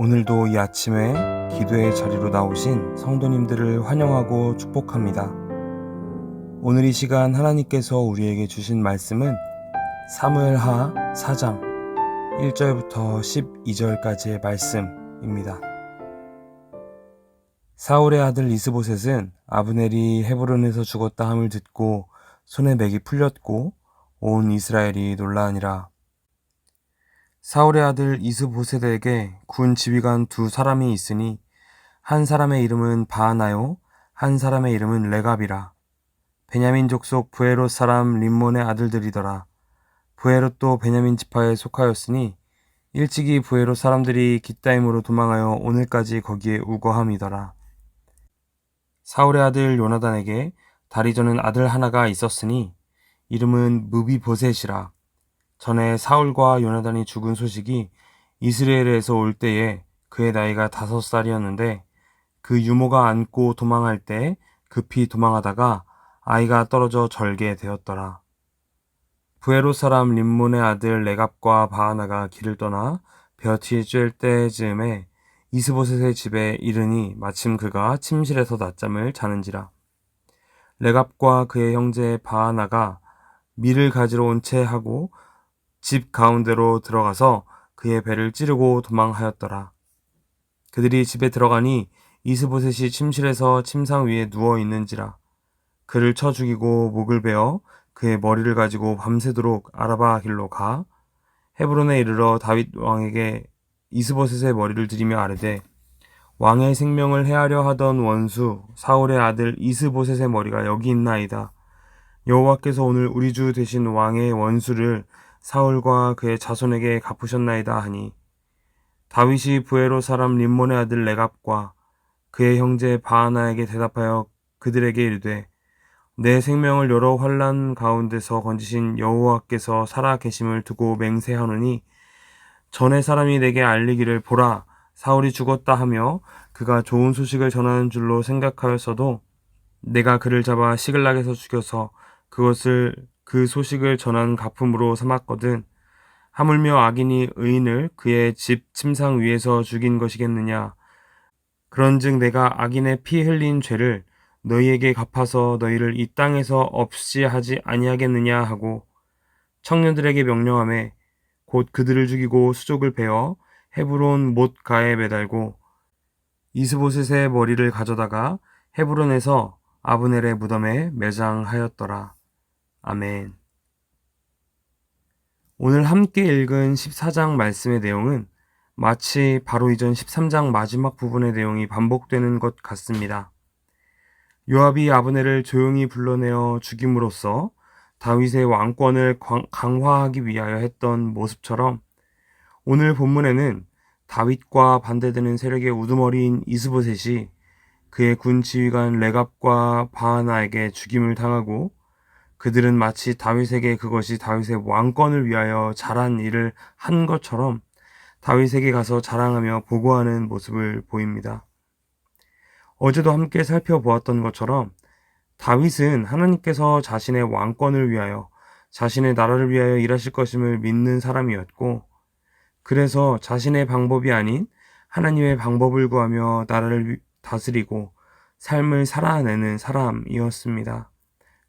오늘도 이 아침에 기도의 자리로 나오신 성도님들을 환영하고 축복합니다. 오늘 이 시간 하나님께서 우리에게 주신 말씀은 사무엘하 4장 1절부터 12절까지의 말씀입니다. 사울의 아들 이스보셋은 아브넬이 헤브론에서 죽었다 함을 듣고 손에 맥이 풀렸고 온 이스라엘이 놀라니라. 사울의 아들 이스보셋에게 군 지휘관 두 사람이 있으니 한 사람의 이름은 바하나요 한 사람의 이름은 레갑이라. 베냐민 족속 브에롯 사람 림몬의 아들들이더라. 브에롯도 베냐민 지파에 속하였으니 일찍이 브에롯 사람들이 깃다임으로 도망하여 오늘까지 거기에 우거함이더라. 사울의 아들 요나단에게 다리 저는 아들 하나가 있었으니 이름은 무비보셋이라. 전에 사울과 요나단이 죽은 소식이 이스라엘에서 올 때에 그의 나이가 5살이었는데 그 유모가 안고 도망할 때 급히 도망하다가 아이가 떨어져 절게 되었더라. 브에롯 사람 림몬의 아들 레갑과 바하나가 길을 떠나 벼티에 쬐 때쯤에 이스보셋의 집에 이르니 마침 그가 침실에서 낮잠을 자는지라. 레갑과 그의 형제 바하나가 밀을 가지러 온 채 하고 집 가운데로 들어가서 그의 배를 찌르고 도망하였더라. 그들이 집에 들어가니 이스보셋이 침실에서 침상 위에 누워 있는지라. 그를 쳐 죽이고 목을 베어 그의 머리를 가지고 밤새도록 아라바 길로 가 헤브론에 이르러 다윗 왕에게 이스보셋의 머리를 들이며 아뢰되 왕의 생명을 해하려 하던 원수 사울의 아들 이스보셋의 머리가 여기 있나이다. 여호와께서 오늘 우리 주 되신 왕의 원수를 사울과 그의 자손에게 갚으셨나이다 하니 다윗이 브에롯 사람 림몬의 아들 레갑과 그의 형제 바하나에게 대답하여 그들에게 이르되 내 생명을 여러 환난 가운데서 건지신 여호와께서 살아 계심을 두고 맹세하노니 전에 사람이 내게 알리기를 보라 사울이 죽었다 하며 그가 좋은 소식을 전하는 줄로 생각하였어도 내가 그를 잡아 시글락에서 죽여서 그것을 그 소식을 전한 가품으로 삼았거든. 하물며 악인이 의인을 그의 집 침상 위에서 죽인 것이겠느냐. 그런즉 내가 악인의 피 흘린 죄를 너희에게 갚아서 너희를 이 땅에서 없이 하지 아니하겠느냐 하고 청년들에게 명령하매 곧 그들을 죽이고 수족을 베어 헤브론 못가에 매달고 이스보셋의 머리를 가져다가 헤브론에서 아브넬의 무덤에 매장하였더라. 아멘. 오늘 함께 읽은 14장 말씀의 내용은 마치 바로 이전 13장 마지막 부분의 내용이 반복되는 것 같습니다. 요압이 아브넬을 조용히 불러내어 죽임으로써 다윗의 왕권을 강화하기 위하여 했던 모습처럼 오늘 본문에는 다윗과 반대되는 세력의 우두머리인 이스보셋이 그의 군 지휘관 레갑과 바하나에게 죽임을 당하고 그들은 마치 다윗에게 그것이 다윗의 왕권을 위하여 잘한 일을 한 것처럼 다윗에게 가서 자랑하며 보고하는 모습을 보입니다. 어제도 함께 살펴보았던 것처럼 다윗은 하나님께서 자신의 왕권을 위하여 자신의 나라를 위하여 일하실 것임을 믿는 사람이었고 그래서 자신의 방법이 아닌 하나님의 방법을 구하며 나라를 다스리고 삶을 살아내는 사람이었습니다.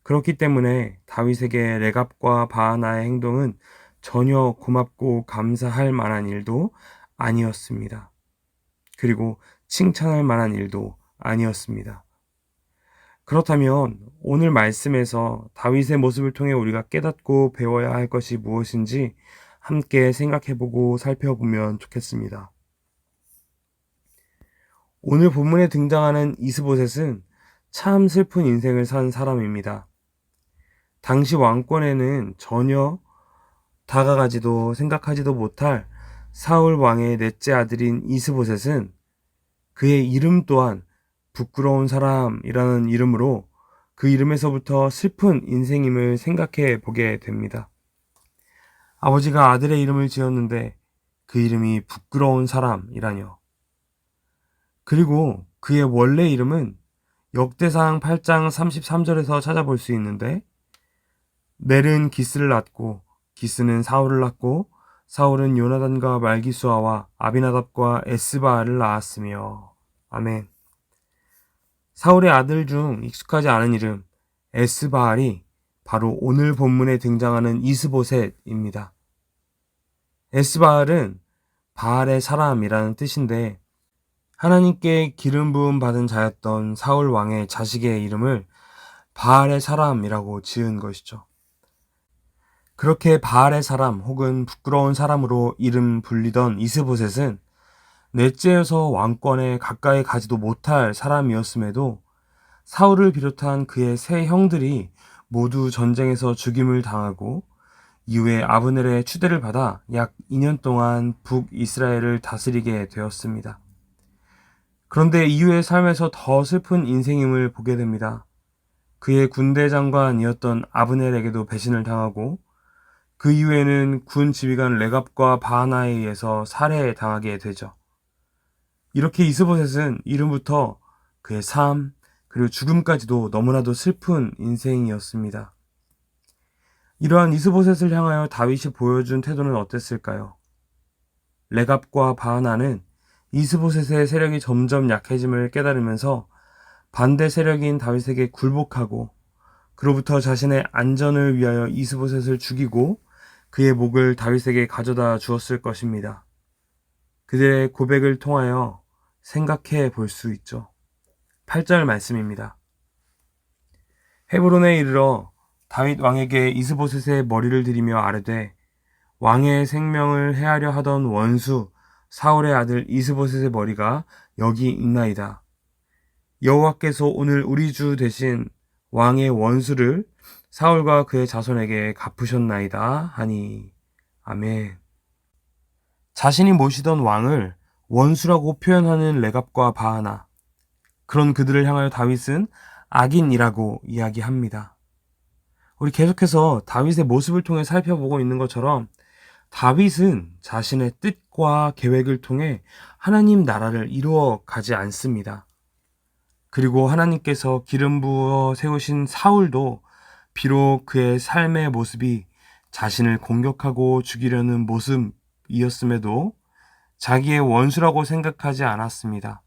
그렇기 때문에 다윗에게 레갑과 바하나의 행동은 전혀 고맙고 감사할 만한 일도 아니었습니다. 그리고 칭찬할 만한 일도 아니었습니다. 그렇다면 오늘 말씀에서 다윗의 모습을 통해 우리가 깨닫고 배워야 할 것이 무엇인지 함께 생각해보고 살펴보면 좋겠습니다. 오늘 본문에 등장하는 이스보셋은 참 슬픈 인생을 산 사람입니다. 당시 왕권에는 전혀 다가가지도 생각하지도 못할 사울 왕의 넷째 아들인 이스보셋은 그의 이름 또한 부끄러운 사람이라는 이름으로 그 이름에서부터 슬픈 인생임을 생각해 보게 됩니다. 아버지가 아들의 이름을 지었는데 그 이름이 부끄러운 사람이라뇨. 그리고 그의 원래 이름은 역대상 8장 33절에서 찾아볼 수 있는데 넬은 기스를 낳고 기스는 사울을 낳고 사울은 요나단과 말기수아와 아비나답과 에스바알을 낳았으며. 아멘. 사울의 아들 중 익숙하지 않은 이름 에스바알이 바로 오늘 본문에 등장하는 이스보셋입니다. 에스바알은 바알의 사람이라는 뜻인데 하나님께 기름 부음 받은 자였던 사울 왕의 자식의 이름을 바알의 사람이라고 지은 것이죠. 그렇게 바알의 사람 혹은 부끄러운 사람으로 이름 불리던 이스보셋은 넷째여서 왕권에 가까이 가지도 못할 사람이었음에도 사울을 비롯한 그의 세 형들이 모두 전쟁에서 죽임을 당하고 이후에 아브넬의 추대를 받아 약 2년 동안 북이스라엘을 다스리게 되었습니다. 그런데 이후의 삶에서 더 슬픈 인생임을 보게 됩니다. 그의 군대 장관이었던 아브넬에게도 배신을 당하고 그 이후에는 군 지휘관 레갑과 바하나에 의해서 살해당하게 되죠. 이렇게 이스보셋은 이름부터 그의 삶 그리고 죽음까지도 너무나도 슬픈 인생이었습니다. 이러한 이스보셋을 향하여 다윗이 보여준 태도는 어땠을까요? 레갑과 바하나는 이스보셋의 세력이 점점 약해짐을 깨달으면서 반대 세력인 다윗에게 굴복하고 그로부터 자신의 안전을 위하여 이스보셋을 죽이고 그의 목을 다윗에게 가져다 주었을 것입니다. 그들의 고백을 통하여 생각해 볼 수 있죠. 8절 말씀입니다. 헤브론에 이르러 다윗 왕에게 이스보셋의 머리를 들이며 아뢰되 왕의 생명을 해하려 하던 원수 사울의 아들 이스보셋의 머리가 여기 있나이다. 여호와께서 오늘 우리 주 대신 왕의 원수를 사울과 그의 자손에게 갚으셨나이다 하니. 아멘. 자신이 모시던 왕을 원수라고 표현하는 레갑과 바하나, 그런 그들을 향하여 다윗은 악인이라고 이야기합니다. 우리 계속해서 다윗의 모습을 통해 살펴보고 있는 것처럼 다윗은 자신의 뜻과 계획을 통해 하나님 나라를 이루어 가지 않습니다. 그리고 하나님께서 기름 부어 세우신 사울도 비록 그의 삶의 모습이 자신을 공격하고 죽이려는 모습이었음에도 자기의 원수라고 생각하지 않았습니다.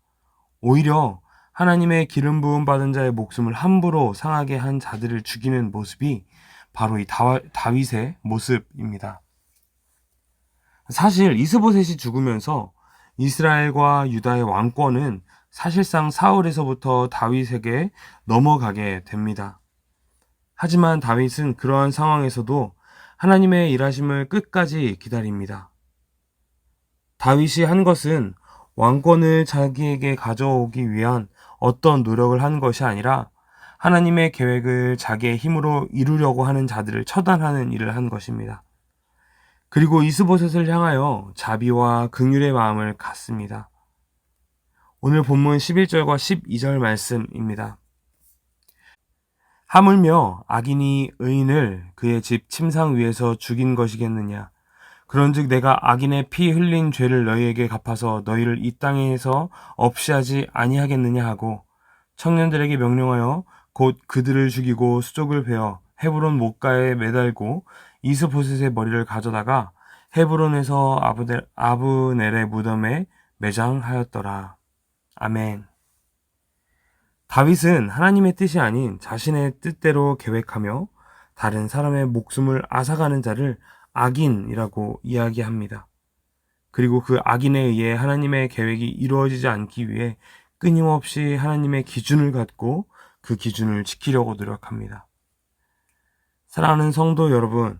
오히려 하나님의 기름 부음 받은 자의 목숨을 함부로 상하게 한 자들을 죽이는 모습이 바로 이 다윗의 모습입니다. 사실 이스보셋이 죽으면서 이스라엘과 유다의 왕권은 사실상 사울에서부터 다윗에게 넘어가게 됩니다. 하지만 다윗은 그러한 상황에서도 하나님의 일하심을 끝까지 기다립니다. 다윗이 한 것은 왕권을 자기에게 가져오기 위한 어떤 노력을 한 것이 아니라 하나님의 계획을 자기의 힘으로 이루려고 하는 자들을 처단하는 일을 한 것입니다. 그리고 이스보셋을 향하여 자비와 긍휼의 마음을 갖습니다. 오늘 본문 11절과 12절 말씀입니다. 하물며 악인이 의인을 그의 집 침상 위에서 죽인 것이겠느냐. 그런즉 내가 악인의 피 흘린 죄를 너희에게 갚아서 너희를 이 땅에서 없이 하지 아니하겠느냐 하고 청년들에게 명령하여 곧 그들을 죽이고 수족을 베어 헤브론 못가에 매달고 이스보셋의 머리를 가져다가 헤브론에서 아브넬의 무덤에 매장하였더라. 아멘. 다윗은 하나님의 뜻이 아닌 자신의 뜻대로 계획하며 다른 사람의 목숨을 앗아가는 자를 악인이라고 이야기합니다. 그리고 그 악인에 의해 하나님의 계획이 이루어지지 않기 위해 끊임없이 하나님의 기준을 갖고 그 기준을 지키려고 노력합니다. 사랑하는 성도 여러분,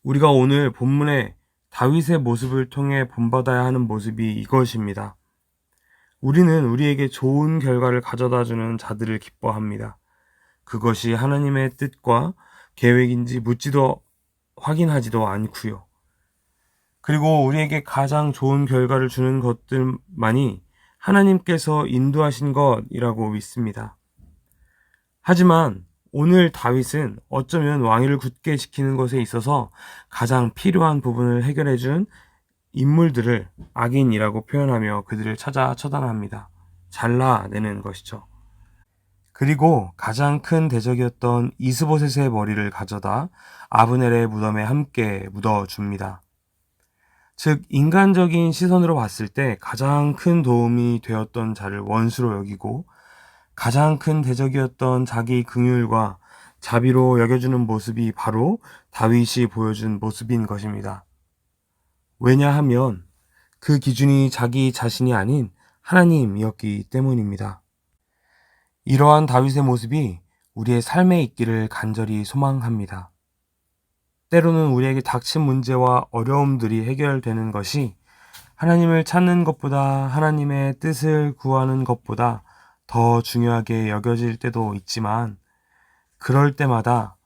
우리가 오늘 본문의 다윗의 모습을 통해 본받아야 하는 모습이 이것입니다. 우리는 우리에게 좋은 결과를 가져다주는 자들을 기뻐합니다. 그것이 하나님의 뜻과 계획인지 묻지도 확인하지도 않고요. 그리고 우리에게 가장 좋은 결과를 주는 것들만이 하나님께서 인도하신 것이라고 믿습니다. 하지만 오늘 다윗은 어쩌면 왕위를 굳게 지키는 것에 있어서 가장 필요한 부분을 해결해준 인물들을 악인이라고 표현하며 그들을 찾아 처단합니다. 잘라내는 것이죠. 그리고 가장 큰 대적이었던 이스보셋의 머리를 가져다 아브넬의 무덤에 함께 묻어줍니다. 즉, 인간적인 시선으로 봤을 때 가장 큰 도움이 되었던 자를 원수로 여기고 가장 큰 대적이었던 자기 긍휼과 자비로 여겨주는 모습이 바로 다윗이 보여준 모습인 것입니다. 왜냐하면 그 기준이 자기 자신이 아닌 하나님이었기 때문입니다. 이러한 다윗의 모습이 우리의 삶에 있기를 간절히 소망합니다. 때로는 우리에게 닥친 문제와 어려움들이 해결되는 것이 하나님을 찾는 것보다 하나님의 뜻을 구하는 것보다 더 중요하게 여겨질 때도 있지만 그럴 때마다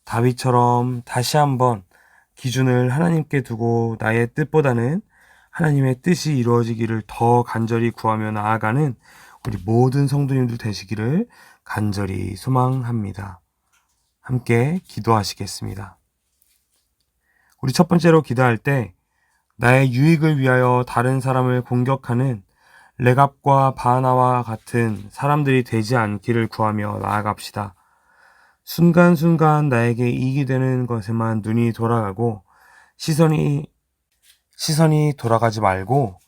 다윗처럼 다시 한번 기준을 하나님께 두고 나의 뜻보다는 하나님의 뜻이 이루어지기를 더 간절히 구하며 나아가는 우리 모든 성도님들 되시기를 간절히 소망합니다. 함께 기도하시겠습니다. 우리 첫 번째로 기도할 때 나의 유익을 위하여 다른 사람을 공격하는 레갑과 바나와 같은 사람들이 되지 않기를 구하며 나아갑시다. 순간순간 나에게 이익이 되는 것에만 눈이 돌아가고 시선이 돌아가지 말고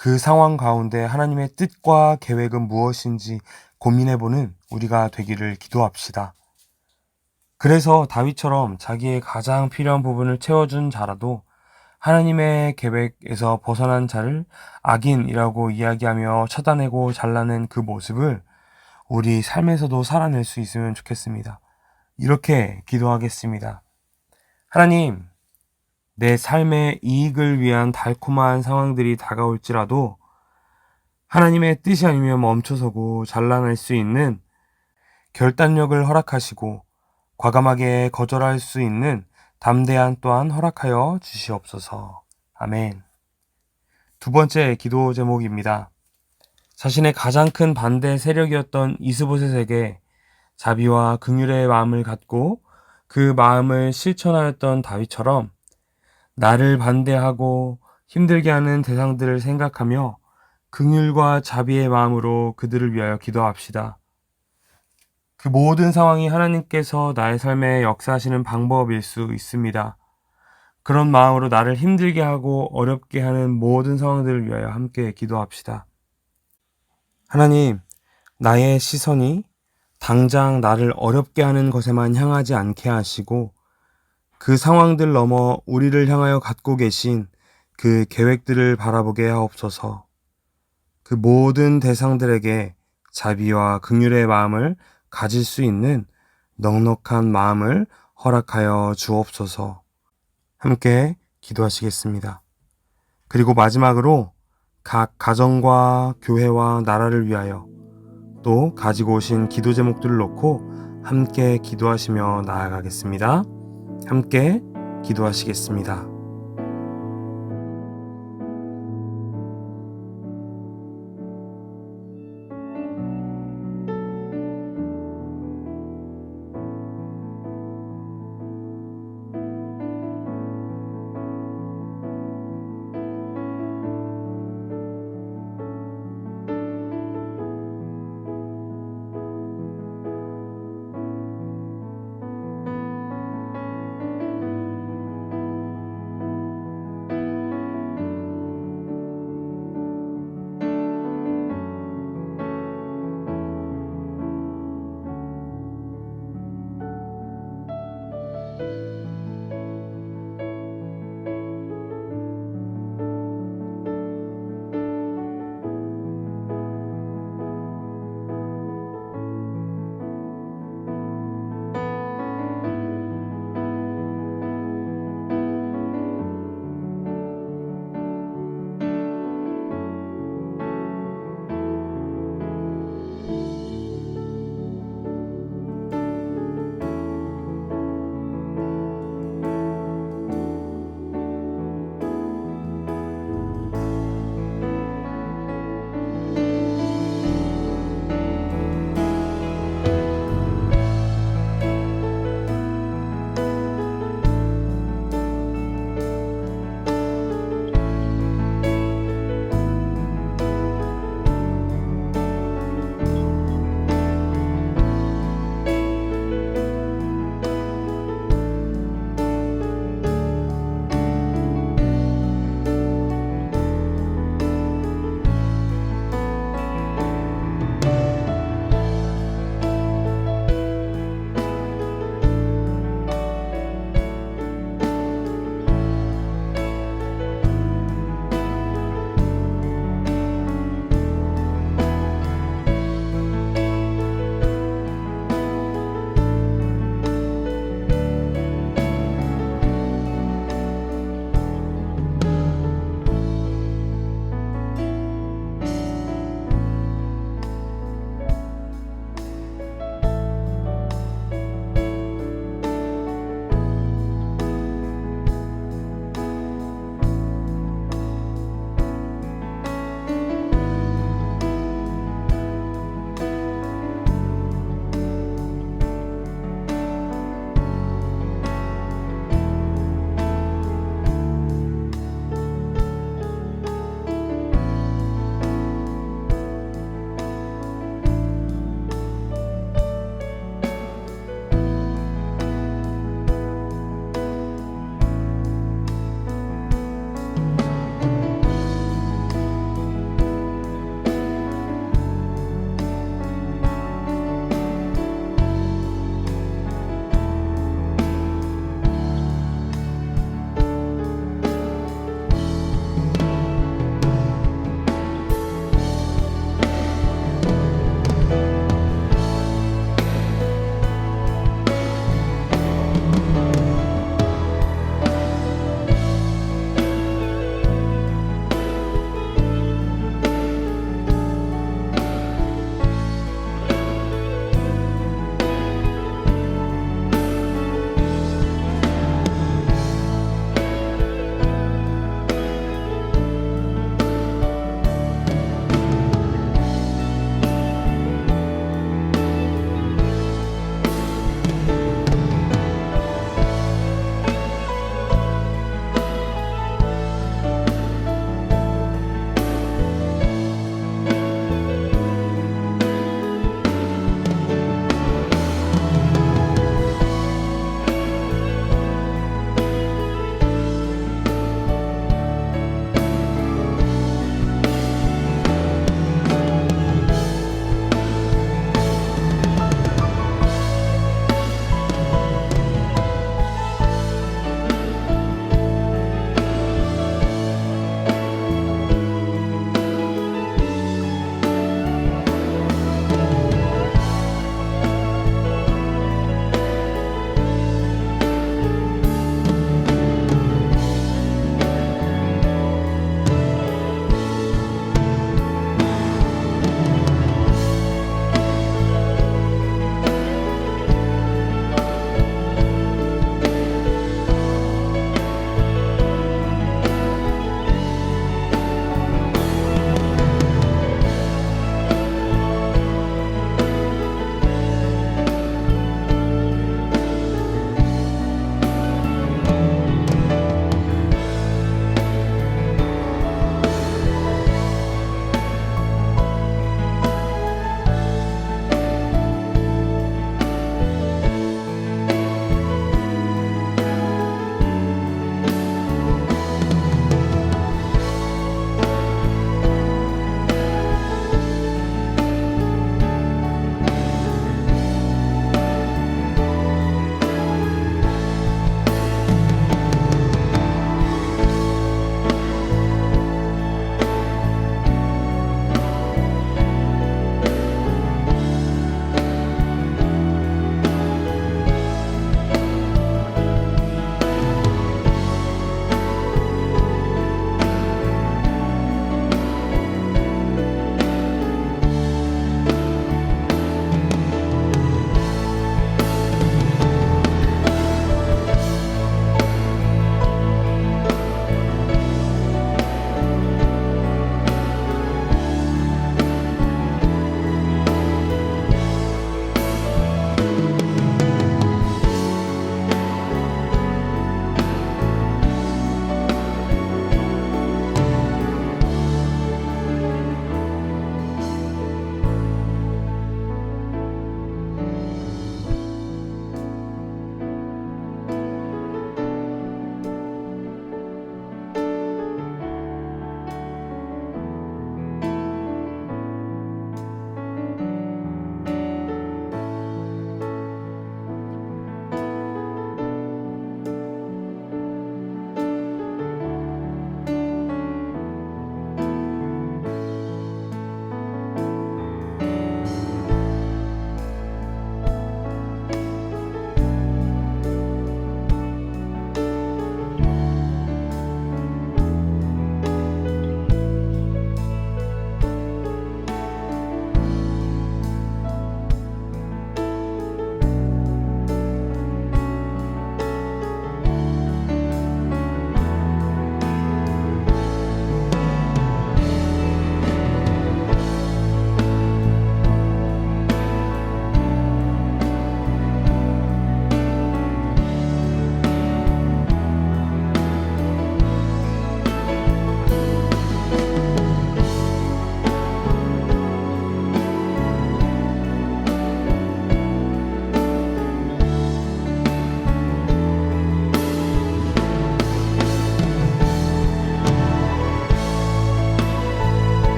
그 상황 가운데 하나님의 뜻과 계획은 무엇인지 고민해보는 우리가 되기를 기도합시다. 그래서 다윗처럼 자기의 가장 필요한 부분을 채워준 자라도 하나님의 계획에서 벗어난 자를 악인이라고 이야기하며 쳐다내고 잘라낸 그 모습을 우리 삶에서도 살아낼 수 있으면 좋겠습니다. 이렇게 기도하겠습니다. 하나님, 내 삶의 이익을 위한 달콤한 상황들이 다가올지라도 하나님의 뜻이 아니면 멈춰서고 잘라낼 수 있는 결단력을 허락하시고 과감하게 거절할 수 있는 담대한 또한 허락하여 주시옵소서. 아멘. 두 번째 기도 제목입니다. 자신의 가장 큰 반대 세력이었던 이스보셋에게 자비와 긍휼의 마음을 갖고 그 마음을 실천하였던 다윗처럼 나를 반대하고 힘들게 하는 대상들을 생각하며 긍휼과 자비의 마음으로 그들을 위하여 기도합시다. 그 모든 상황이 하나님께서 나의 삶에 역사하시는 방법일 수 있습니다. 그런 마음으로 나를 힘들게 하고 어렵게 하는 모든 상황들을 위하여 함께 기도합시다. 하나님, 나의 시선이 당장 나를 어렵게 하는 것에만 향하지 않게 하시고 그 상황들 넘어 우리를 향하여 갖고 계신 그 계획들을 바라보게 하옵소서. 그 모든 대상들에게 자비와 긍휼의 마음을 가질 수 있는 넉넉한 마음을 허락하여 주옵소서. 함께 기도하시겠습니다. 그리고 마지막으로 각 가정과 교회와 나라를 위하여 또 가지고 오신 기도 제목들을 놓고 함께 기도하시며 나아가겠습니다. 함께 기도하시겠습니다.